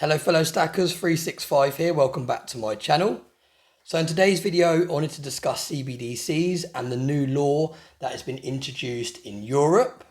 Hello fellow stackers, 365 here, welcome back to my channel. So in today's video I wanted to discuss CBDCs and the new law that has been introduced in Europe.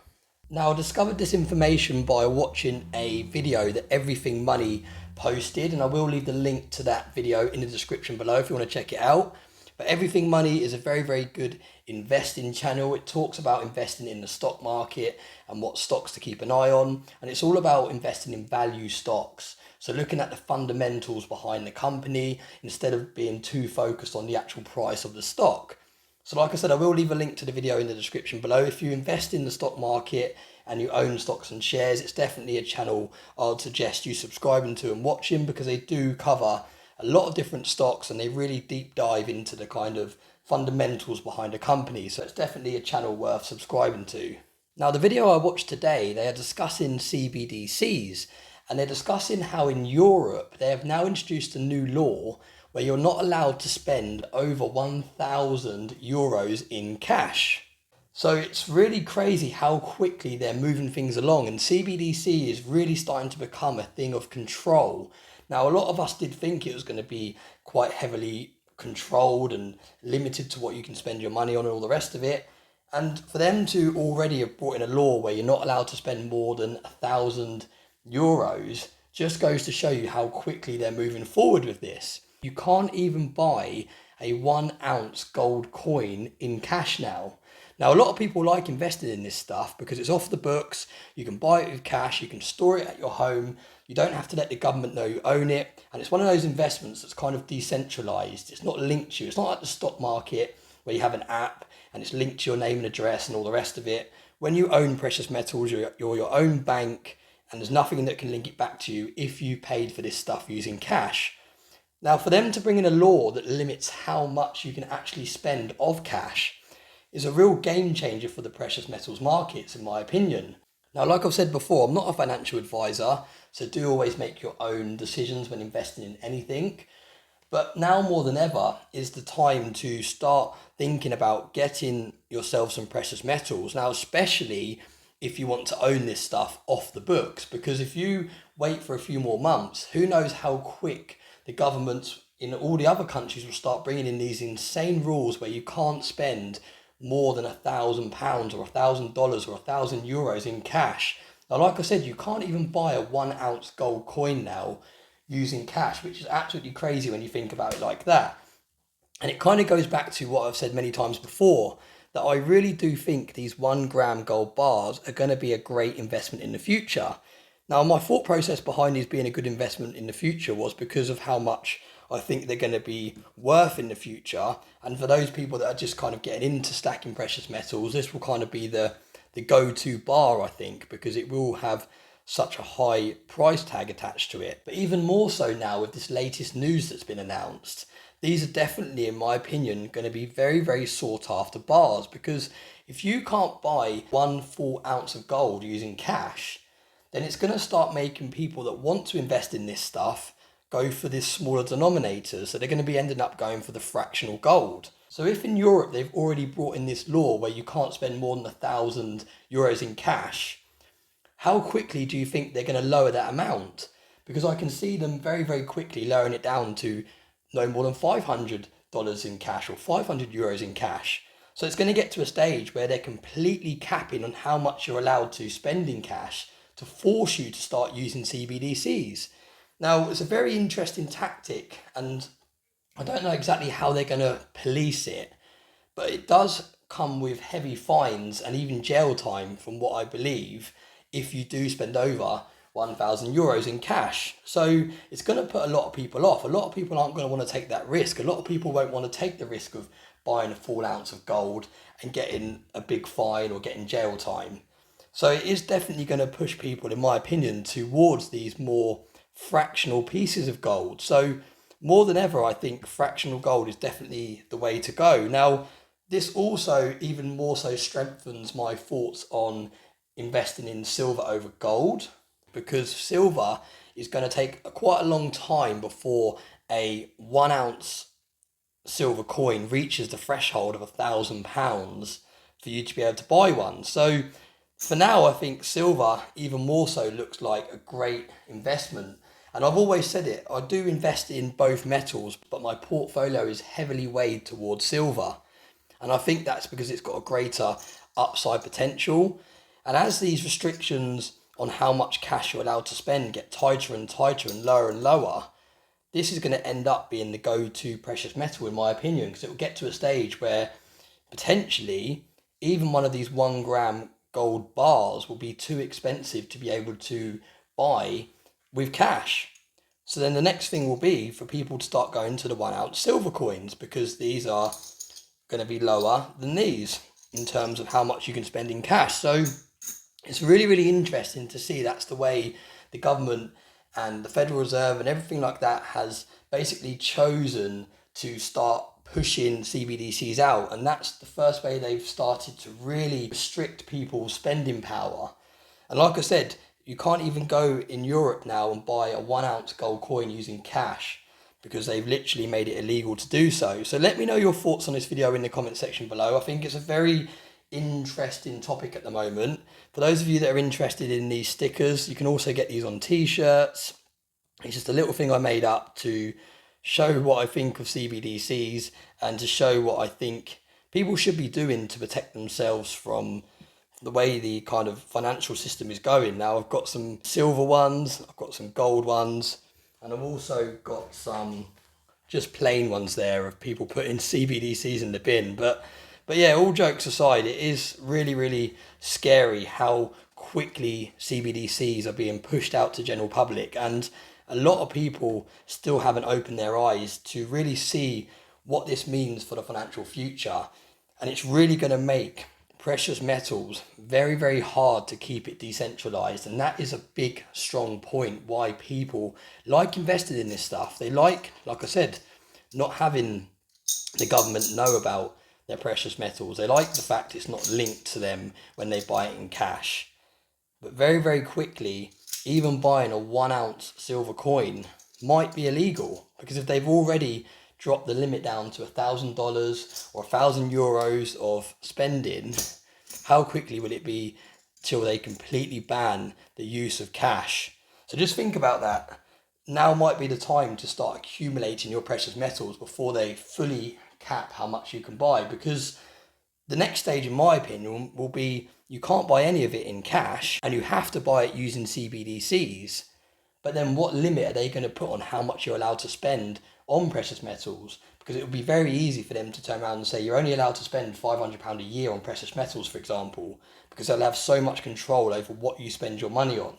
Now I discovered this information by watching a video that Everything Money posted, and I will leave the link to that video in the description below if you want to check it out. But Everything Money is a very good investing channel. It talks about investing in the stock market and what stocks to keep an eye on, and it's all about investing in value stocks. So looking at the fundamentals behind the company instead of being too focused on the actual price of the stock. So like I said, I will leave a link to the video in the description below. If you invest in the stock market and you own stocks and shares, it's definitely a channel I'd suggest you subscribing to and watching, because they do cover a lot of different stocks and they really deep dive into the kind of fundamentals behind a company. So it's definitely a channel worth subscribing to. Now the video I watched today, they are discussing CBDCs, and they're discussing how in Europe they have now introduced a new law where you're not allowed to spend over 1,000 euros in cash. So it's really crazy how quickly they're moving things along, and CBDC is really starting to become a thing of control. Now, a lot of us did think it was going to be quite heavily controlled and limited to what you can spend your money on and all the rest of it. And for them to already have brought in a law where you're not allowed to spend more than 1,000 euros just goes to show you how quickly they're moving forward with this. You can't even buy a 1 ounce gold coin in cash now. Now, a lot of people like investing in this stuff because it's off the books. You can buy it with cash, you can store it at your home, you don't have to let the government know you own it, and it's one of those investments that's kind of decentralized. It's not linked to you. It's not like the stock market where you have an app and it's linked to your name and address and all the rest of it. When you own precious metals, you're your own bank, and there's nothing that can link it back to you if you paid for this stuff using cash. Now, for them to bring in a law that limits how much you can actually spend of cash is a real game changer for the precious metals markets, in my opinion. Now, like I've said before, I'm not a financial advisor, so do always make your own decisions when investing in anything. But now more than ever is the time to start thinking about getting yourself some precious metals. Now, especially if you want to own this stuff off the books, because if you wait for a few more months, who knows how quick the governments in all the other countries will start bringing in these insane rules where you can't spend more than £1,000 or $1,000 or €1,000 in cash. Now, like I said, you can't even buy a 1 ounce gold coin now using cash, which is absolutely crazy when you think about it like that. And it kind of goes back to what I've said many times before, that I really do think these 1 gram gold bars are going to be a great investment in the future. Now, my thought process behind these being a good investment in the future was because of how much I think they're going to be worth in the future. And for those people that are just kind of getting into stacking precious metals, this will kind of be the go-to bar, I think, because it will have such a high price tag attached to it. But even more so now with this latest news that's been announced, these are definitely, in my opinion, going to be very sought after bars, because if you can't buy 1 full ounce of gold using cash, then it's going to start making people that want to invest in this stuff go for this smaller denominator. So they're going to be ending up going for the fractional gold. So if in Europe they've already brought in this law where you can't spend more than 1,000 euros in cash, how quickly do you think they're going to lower that amount? Because I can see them very quickly lowering it down to no more than $500 in cash or 500 euros in cash. So it's going to get to a stage where they're completely capping on how much you're allowed to spend in cash to force you to start using CBDCs. Now, it's a very interesting tactic, and I don't know exactly how they're going to police it, but it does come with heavy fines and even jail time, from what I believe, if you do spend over 1,000 euros in cash. So it's going to put a lot of people off. A lot of people aren't going to want to take that risk. A lot of people won't want to take the risk of buying a full ounce of gold and getting a big fine or getting jail time. So it is definitely going to push people, in my opinion, towards these more fractional pieces of gold. So more than ever, I think fractional gold is definitely the way to go. Now, this also even more so strengthens my thoughts on investing in silver over gold, because silver is going to take quite a long time before a 1 ounce silver coin reaches the threshold of £1,000 for you to be able to buy one. So for now, I think silver even more so looks like a great investment. And I've always said it, I do invest in both metals, but my portfolio is heavily weighed towards silver. And I think that's because it's got a greater upside potential. And as these restrictions on how much cash you're allowed to spend get tighter and tighter and lower, this is going to end up being the go-to precious metal in my opinion, because it will get to a stage where potentially even one of these 1 gram gold bars will be too expensive to be able to buy with cash. So then the next thing will be for people to start going to the 1 ounce silver coins, because these are going to be lower than these in terms of how much you can spend in cash. So it's really, really interesting to see that's the way the government and the Federal Reserve and everything like that has basically chosen to start pushing CBDCs out. And that's the first way they've started to really restrict people's spending power. And like I said, you can't even go in Europe now and buy a 1 ounce gold coin using cash, because they've literally made it illegal to do so. So let me know your thoughts on this video in the comment section below. I think it's a very interesting topic at the moment. For those of you that are interested in these stickers, you can also get these on t-shirts. It's just a little thing I made up to show what I think of CBDCs and to show what I think people should be doing to protect themselves from the way the kind of financial system is going. Now I've got some silver ones, I've got some gold ones, and I've also got some just plain ones there of people putting CBDCs in the bin. But yeah, all jokes aside, it is really, really scary how quickly CBDCs are being pushed out to general public. And a lot of people still haven't opened their eyes to really see what this means for the financial future. And it's really going to make precious metals very, very hard to keep it decentralized. And that is a big, strong point why people like invested in this stuff. They like I said, not having the government know about their precious metals. They like the fact it's not linked to them when they buy it in cash. But very, very quickly, even buying a 1 ounce silver coin might be illegal, because if they've already dropped the limit down to $1,000 or €1,000 of spending, how quickly will it be till they completely ban the use of cash? So just think about that. Now might be the time to start accumulating your precious metals before they fully cap how much you can buy, because the next stage, in my opinion, will be you can't buy any of it in cash and you have to buy it using CBDCs. But then what limit are they going to put on how much you're allowed to spend on precious metals? Because it would be very easy for them to turn around and say you're only allowed to spend £500 a year on precious metals, for example, because they'll have so much control over what you spend your money on.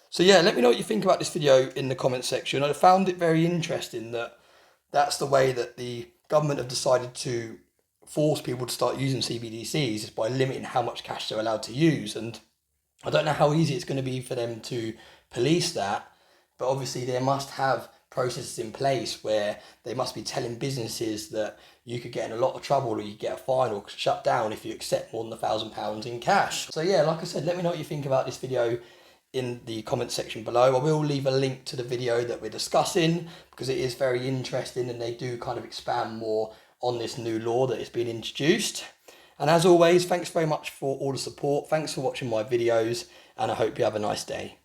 So yeah, let me know what you think about this video in the comment section. I found it very interesting that that's the way that the government have decided to force people to start using CBDCs, is by limiting how much cash they're allowed to use. And I don't know how easy it's going to be for them to police that, but obviously they must have processes in place where they must be telling businesses that you could get in a lot of trouble, or you get a fine or shut down if you accept more than £1,000 in cash. So yeah, like I said, let me know what you think about this video in the comment section below. I will leave a link to the video that we're discussing, because it is very interesting and they do kind of expand more on this new law that is being introduced. And as always, thanks very much for all the support. Thanks for watching my videos, and I hope you have a nice day.